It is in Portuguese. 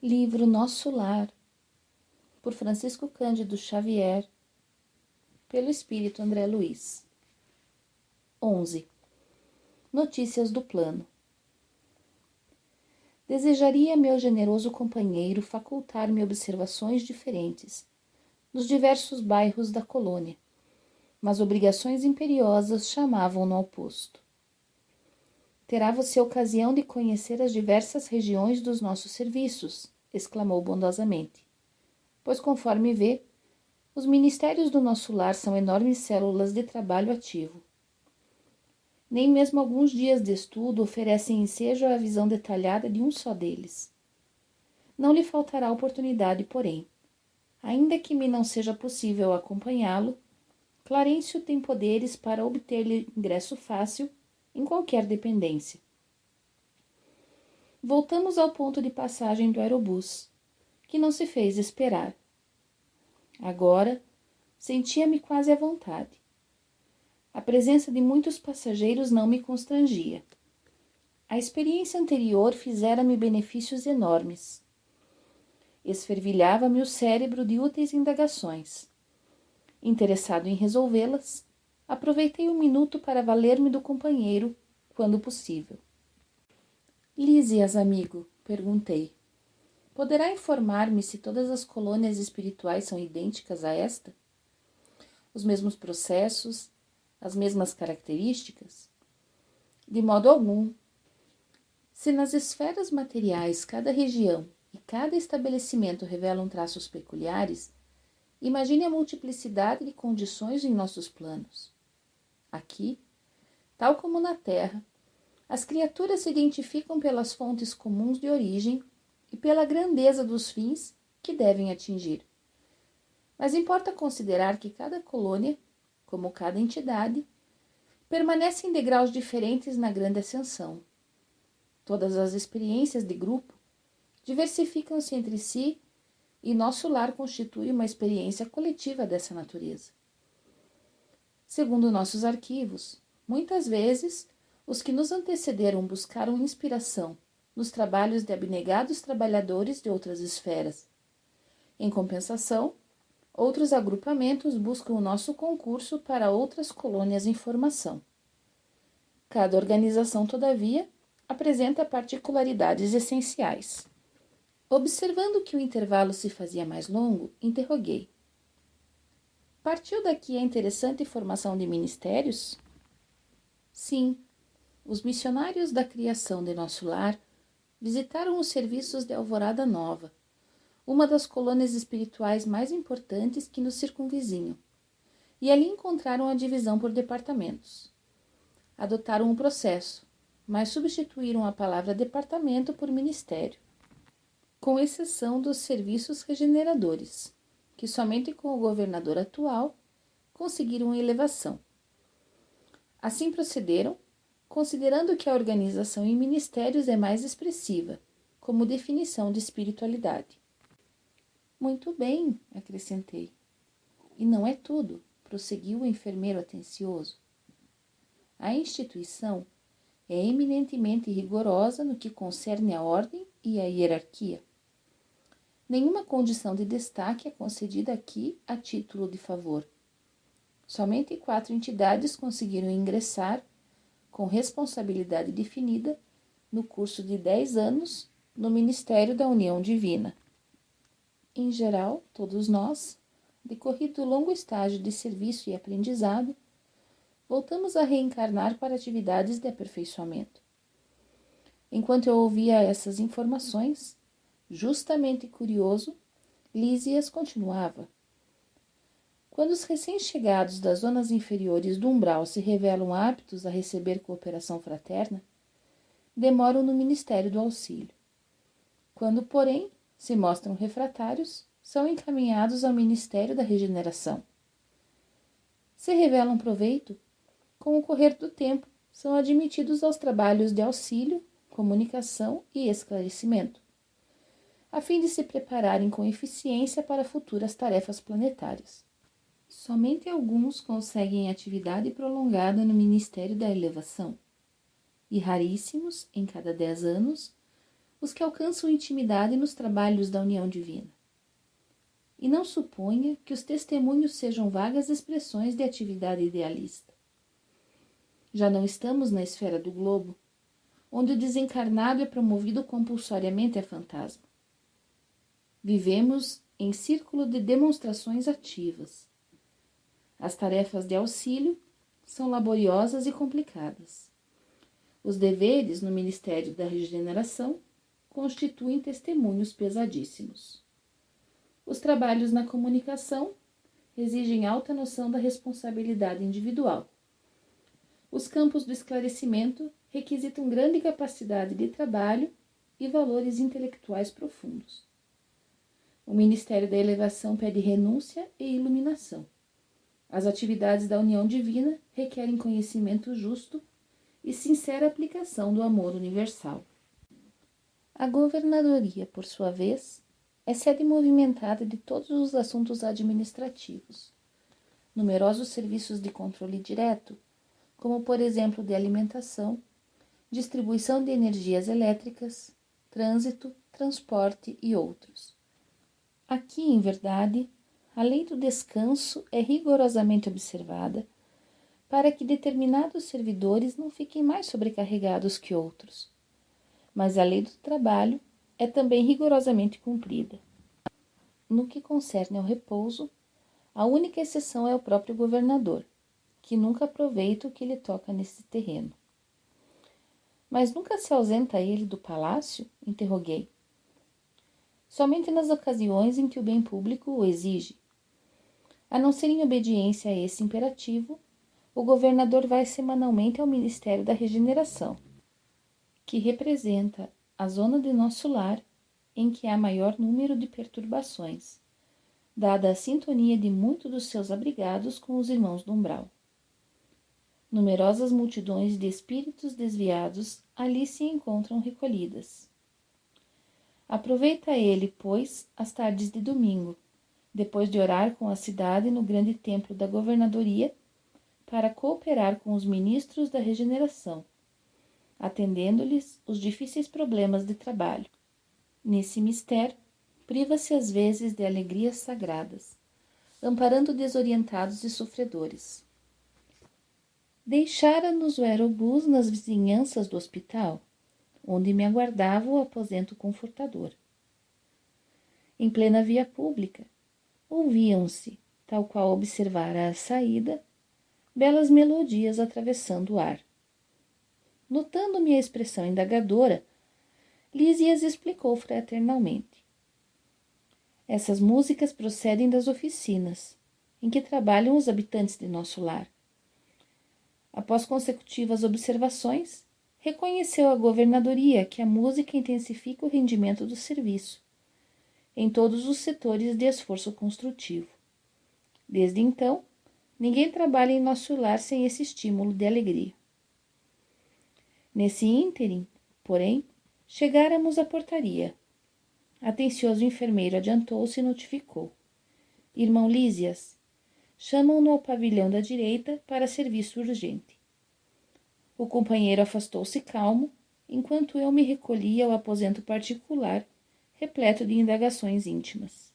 Livro Nosso Lar, por Francisco Cândido Xavier, pelo Espírito André Luiz. 11. Notícias do plano. Desejaria meu generoso companheiro facultar-me observações diferentes nos diversos bairros da colônia, mas obrigações imperiosas chamavam-no ao posto. Terá você ocasião de conhecer as diversas regiões dos nossos serviços, exclamou bondosamente, pois, conforme vê, os ministérios do nosso lar são enormes células de trabalho ativo. Nem mesmo alguns dias de estudo oferecem ensejo à visão detalhada de um só deles. Não lhe faltará oportunidade, porém. Ainda que me não seja possível acompanhá-lo, Clarencio tem poderes para obter-lhe ingresso fácil em qualquer dependência. Voltamos ao ponto de passagem do aerobus, que não se fez esperar. Agora, sentia-me quase à vontade. A presença de muitos passageiros não me constrangia. A experiência anterior fizera-me benefícios enormes. Esfervilhava-me o cérebro de úteis indagações. Interessado em resolvê-las, aproveitei um minuto para valer-me do companheiro, quando possível. Lísias, amigo, perguntei. Poderá informar-me se todas as colônias espirituais são idênticas a esta? Os mesmos processos, as mesmas características? De modo algum. Se nas esferas materiais cada região e cada estabelecimento revelam traços peculiares, imagine a multiplicidade de condições em nossos planos. Aqui, tal como na Terra, as criaturas se identificam pelas fontes comuns de origem e pela grandeza dos fins que devem atingir. Mas importa considerar que cada colônia, como cada entidade, permanece em degraus diferentes na grande ascensão. Todas as experiências de grupo diversificam-se entre si e nosso lar constitui uma experiência coletiva dessa natureza. Segundo nossos arquivos, muitas vezes os que nos antecederam buscaram inspiração nos trabalhos de abnegados trabalhadores de outras esferas. Em compensação, outros agrupamentos buscam o nosso concurso para outras colônias em formação. Cada organização, todavia, apresenta particularidades essenciais. Observando que o intervalo se fazia mais longo, interroguei. Partiu daqui a interessante formação de ministérios? Sim, os missionários da criação de nosso lar visitaram os serviços de Alvorada Nova, uma das colônias espirituais mais importantes que nos circunvizinham, e ali encontraram a divisão por departamentos. Adotaram um processo, mas substituíram a palavra departamento por ministério, com exceção dos serviços regeneradores, que somente com o governador atual conseguiram elevação. Assim procederam, considerando que a organização em ministérios é mais expressiva, como definição de espiritualidade. Muito bem, acrescentei. E não é tudo, prosseguiu o enfermeiro atencioso. A instituição é eminentemente rigorosa no que concerne à ordem e à hierarquia. Nenhuma condição de destaque é concedida aqui a título de favor. Somente 4 entidades conseguiram ingressar, com responsabilidade definida, no curso de 10 anos, no Ministério da União Divina. Em geral, todos nós, decorrido o longo estágio de serviço e aprendizado, voltamos a reencarnar para atividades de aperfeiçoamento. Enquanto eu ouvia essas informações, justamente curioso, Lísias continuava. Quando os recém-chegados das zonas inferiores do umbral se revelam aptos a receber cooperação fraterna, demoram no Ministério do Auxílio. Quando, porém, se mostram refratários, são encaminhados ao Ministério da Regeneração. Se revelam proveito, com o correr do tempo, são admitidos aos trabalhos de auxílio, comunicação e esclarecimento, a fim de se prepararem com eficiência para futuras tarefas planetárias. Somente alguns conseguem atividade prolongada no Ministério da Elevação, e raríssimos, em cada 10 anos, os que alcançam intimidade nos trabalhos da união divina. E não suponha que os testemunhos sejam vagas expressões de atividade idealista. Já não estamos na esfera do globo, onde o desencarnado é promovido compulsoriamente a fantasma. Vivemos em círculo de demonstrações ativas. As tarefas de auxílio são laboriosas e complicadas. Os deveres no Ministério da Regeneração constituem testemunhos pesadíssimos. Os trabalhos na comunicação exigem alta noção da responsabilidade individual. Os campos do esclarecimento requisitam grande capacidade de trabalho e valores intelectuais profundos. O Ministério da Elevação pede renúncia e iluminação. As atividades da união divina requerem conhecimento justo e sincera aplicação do amor universal. A governadoria, por sua vez, é sede movimentada de todos os assuntos administrativos. Numerosos serviços de controle direto, como por exemplo de alimentação, distribuição de energias elétricas, trânsito, transporte e outros. Aqui, em verdade, a lei do descanso é rigorosamente observada para que determinados servidores não fiquem mais sobrecarregados que outros. Mas a lei do trabalho é também rigorosamente cumprida. No que concerne ao repouso, a única exceção é o próprio governador, que nunca aproveita o que lhe toca nesse terreno. Mas nunca se ausenta ele do palácio? Interroguei. Somente nas ocasiões em que o bem público o exige. A não ser em obediência a esse imperativo, o governador vai semanalmente ao Ministério da Regeneração, que representa a zona de nosso lar em que há maior número de perturbações, dada a sintonia de muitos dos seus abrigados com os irmãos do umbral. Numerosas multidões de espíritos desviados ali se encontram recolhidas. Aproveita ele, pois, as tardes de domingo, depois de orar com a cidade no grande templo da governadoria, para cooperar com os ministros da regeneração, atendendo-lhes os difíceis problemas de trabalho. Nesse mistério, priva-se às vezes de alegrias sagradas, amparando desorientados e sofredores. Deixara-nos o aerobus nas vizinhanças do hospital, onde me aguardava o aposento confortador. Em plena via pública, ouviam-se, tal qual observara a saída, belas melodias atravessando o ar. Notando minha expressão indagadora, Lise as explicou fraternalmente. Essas músicas procedem das oficinas, em que trabalham os habitantes de nosso lar. Após consecutivas observações, reconheceu a governadoria que a música intensifica o rendimento do serviço, em todos os setores de esforço construtivo. Desde então, ninguém trabalha em nosso lar sem esse estímulo de alegria. Nesse ínterim, porém, chegáramos à portaria. Atencioso enfermeiro adiantou-se e notificou. Irmão Lísias, chamam-no ao pavilhão da direita para serviço urgente. O companheiro afastou-se calmo, enquanto eu me recolhia ao aposento particular, repleto de indagações íntimas.